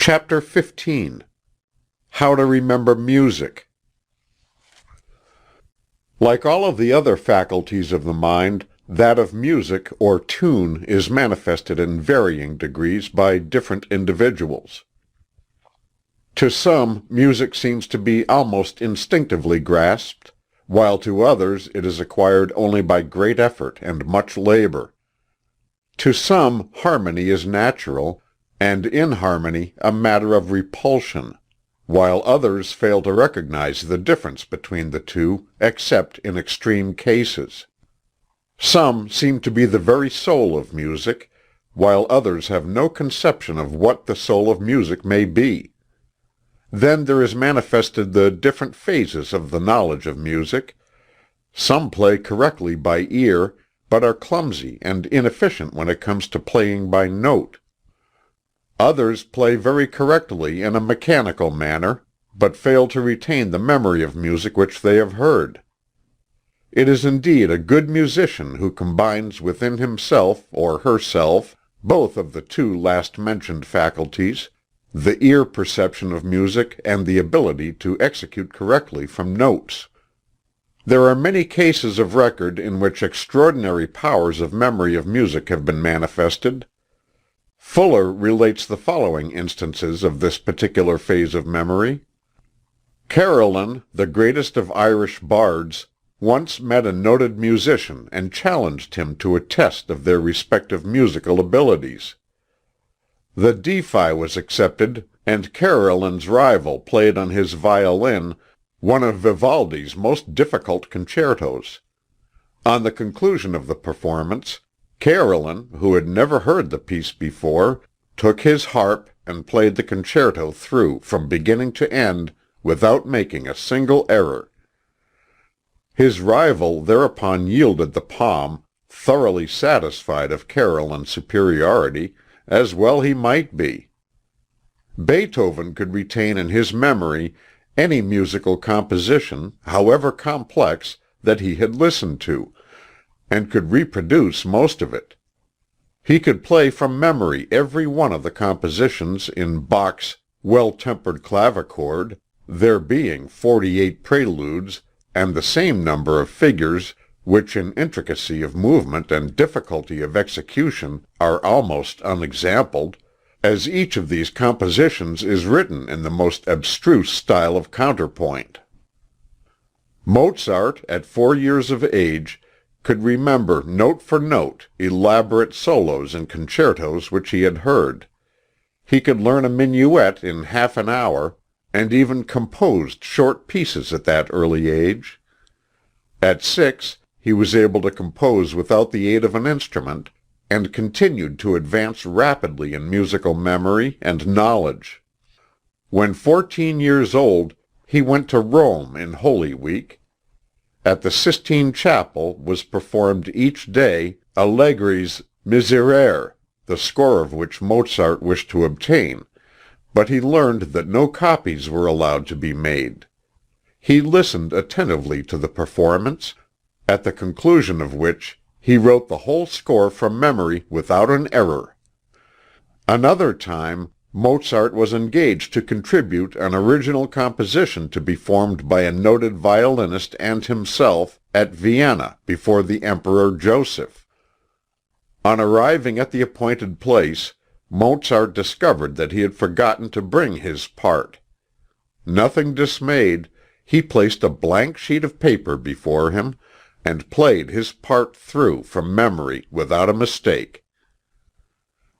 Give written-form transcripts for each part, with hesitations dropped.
Chapter 15. How to Remember Music. Like all of the other faculties of the mind, that of music or tune is manifested in varying degrees by different individuals. To some, music seems to be almost instinctively grasped, while to others it is acquired only by great effort and much labor. To some, harmony is natural, and inharmony a matter of repulsion, while others fail to recognize the difference between the two, except in extreme cases. Some seem to be the very soul of music, while others have no conception of what the soul of music may be. Then there is manifested the different phases of the knowledge of music. Some play correctly by ear, but are clumsy and inefficient when it comes to playing by note. Others play very correctly in a mechanical manner, but fail to retain the memory of music which they have heard. It is indeed a good musician who combines within himself or herself both of the two last mentioned faculties, the ear perception of music and the ability to execute correctly from notes. There are many cases of record in which extraordinary powers of memory of music have been manifested. Fuller relates the following instances of this particular phase of memory. Carolan, the greatest of Irish bards, once met a noted musician and challenged him to a test of their respective musical abilities. The defi was accepted, and Carolan's rival played on his violin one of Vivaldi's most difficult concertos. On the conclusion of the performance, Carolan, who had never heard the piece before, took his harp and played the concerto through from beginning to end without making a single error. His rival thereupon yielded the palm, thoroughly satisfied of Carolan's superiority, as well he might be. Beethoven could retain in his memory any musical composition, however complex, that he had listened to, and could reproduce most of it. He could play from memory every one of the compositions in Bach's Well-Tempered Clavichord, there being 48 preludes and the same number of figures which in intricacy of movement and difficulty of execution are almost unexampled, as each of these compositions is written in the most abstruse style of counterpoint. Mozart, at 4 years of age, could remember note for note elaborate solos in concertos which he had heard. He could learn a minuet in half an hour, and even composed short pieces at that early age. At 6, he was able to compose without the aid of an instrument, and continued to advance rapidly in musical memory and knowledge. When 14 years old, he went to Rome in Holy Week. At the Sistine Chapel was performed each day Allegri's Miserere, the score of which Mozart wished to obtain, but he learned that no copies were allowed to be made. He listened attentively to the performance, at the conclusion of which he wrote the whole score from memory without an error. Another time, Mozart was engaged to contribute an original composition to be formed by a noted violinist and himself at Vienna before the Emperor Joseph. On arriving at the appointed place, Mozart discovered that he had forgotten to bring his part. Nothing dismayed, he placed a blank sheet of paper before him, and played his part through from memory without a mistake.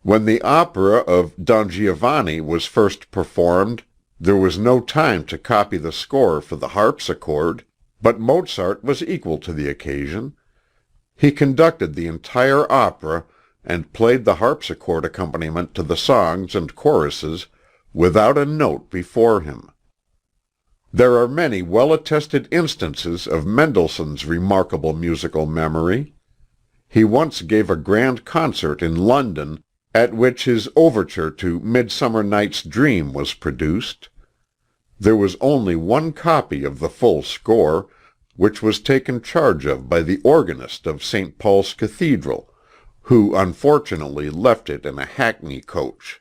When the opera of Don Giovanni was first performed, there was no time to copy the score for the harpsichord, but Mozart was equal to the occasion. He conducted the entire opera, and played the harpsichord accompaniment to the songs and choruses without a note before him. There are many well-attested instances of Mendelssohn's remarkable musical memory. He once gave a grand concert in London, at which his overture to Midsummer Night's Dream was produced. There was only one copy of the full score, which was taken charge of by the organist of St. Paul's Cathedral, who unfortunately left it in a hackney coach.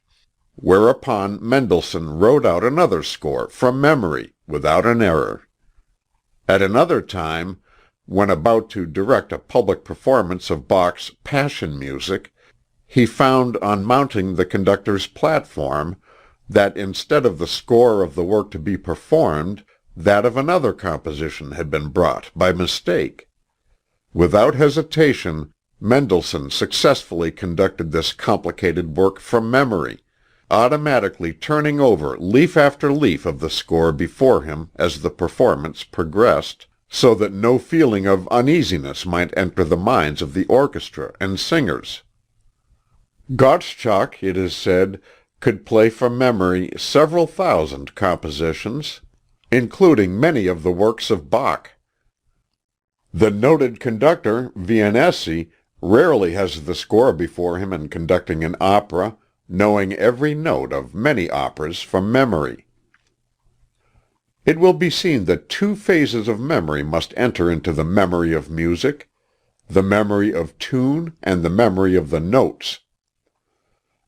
whereupon Mendelssohn wrote out another score from memory without an error. At another time, when about to direct a public performance of Bach's Passion music, he found on mounting the conductor's platform that instead of the score of the work to be performed, that of another composition had been brought by mistake. Without hesitation, Mendelssohn successfully conducted this complicated work from memory, automatically turning over leaf after leaf of the score before him as the performance progressed, so that no feeling of uneasiness might enter the minds of the orchestra and singers. Gottschalk, it is said, could play from memory several thousand compositions, including many of the works of Bach. The noted conductor Viennese rarely has the score before him in conducting an opera, knowing every note of many operas from memory. It will be seen that two phases of memory must enter into the memory of music, the memory of tune and the memory of the notes.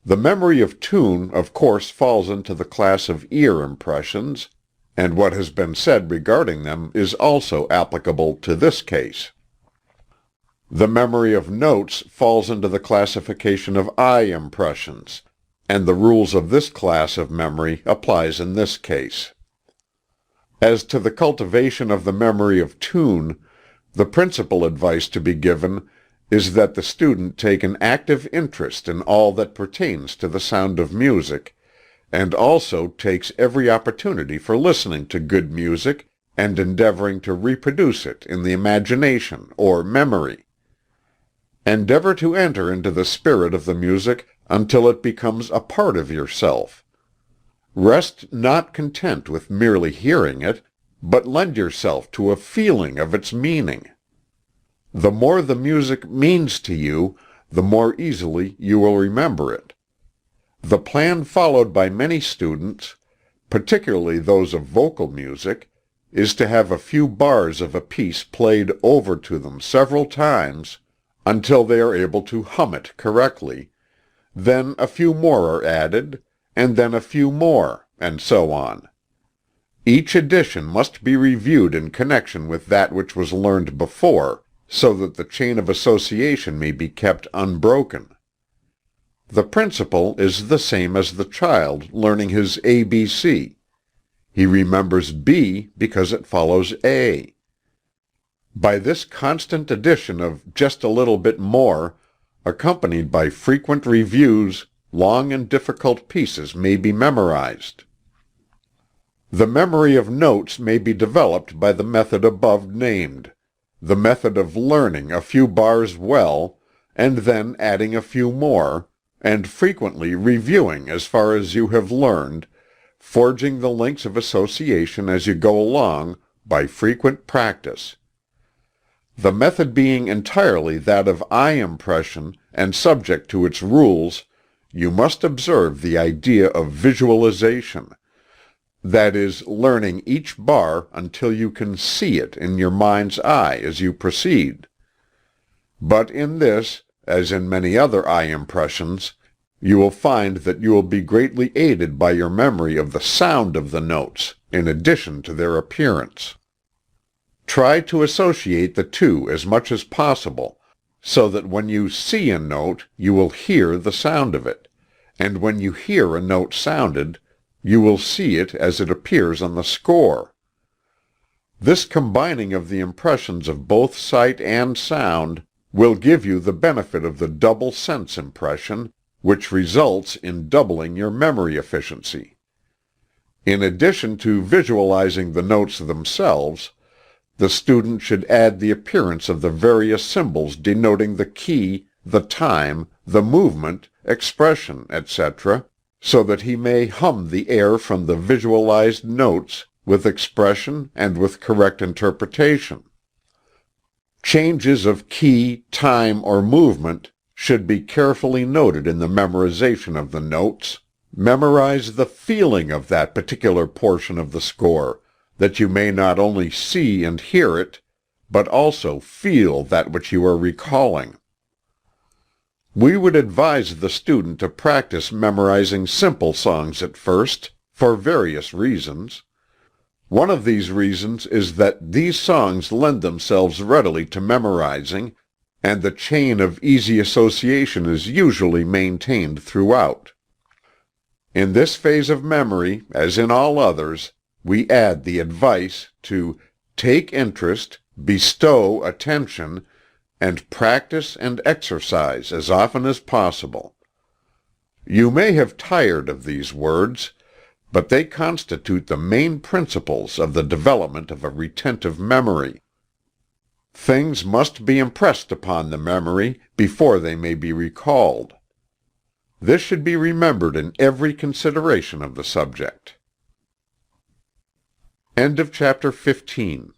The memory of tune, of course, falls into the class of ear impressions, and what has been said regarding them is also applicable to this case. The memory of notes falls into the classification of eye impressions, and the rules of this class of memory applies in this case. As to the cultivation of the memory of tune, the principal advice to be given is that the student take an active interest in all that pertains to the sound of music, and also takes every opportunity for listening to good music and endeavoring to reproduce it in the imagination or memory. Endeavor to enter into the spirit of the music until it becomes a part of yourself. Rest not content with merely hearing it, but lend yourself to a feeling of its meaning. The more the music means to you, the more easily you will remember it. The plan followed by many students, particularly those of vocal music, is to have a few bars of a piece played over to them several times until they are able to hum it correctly, then a few more are added, and then a few more, and so on. Each edition must be reviewed in connection with that which was learned before, so that the chain of association may be kept unbroken. The principle is the same as the child learning his ABC. He remembers B because it follows A. By this constant addition of just a little bit more, accompanied by frequent reviews, long and difficult pieces may be memorized. The memory of notes may be developed by the method above named, the method of learning a few bars well, and then adding a few more, and frequently reviewing as far as you have learned, forging the links of association as you go along by frequent practice. The method being entirely that of eye impression and subject to its rules, you must observe the idea of visualization, that is, learning each bar until you can see it in your mind's eye as you proceed. But in this, as in many other eye impressions, you will find that you will be greatly aided by your memory of the sound of the notes, in addition to their appearance. Try to associate the two as much as possible, so that when you see a note, you will hear the sound of it, and when you hear a note sounded, you will see it as it appears on the score. This combining of the impressions of both sight and sound will give you the benefit of the double sense impression, which results in doubling your memory efficiency. In addition to visualizing the notes themselves, the student should add the appearance of the various symbols denoting the key, the time, the movement, expression, etc., so that he may hum the air from the visualized notes with expression and with correct interpretation. Changes of key, time, or movement should be carefully noted in the memorization of the notes. Memorize the feeling of that particular portion of the score, that you may not only see and hear it, but also feel that which you are recalling. We would advise the student to practice memorizing simple songs at first, for various reasons. One of these reasons is that these songs lend themselves readily to memorizing, and the chain of easy association is usually maintained throughout. In this phase of memory, as in all others, we add the advice to take interest, bestow attention, and practice and exercise as often as possible. You may have tired of these words, but they constitute the main principles of the development of a retentive memory. Things must be impressed upon the memory before they may be recalled. This should be remembered in every consideration of the subject. End of chapter 15.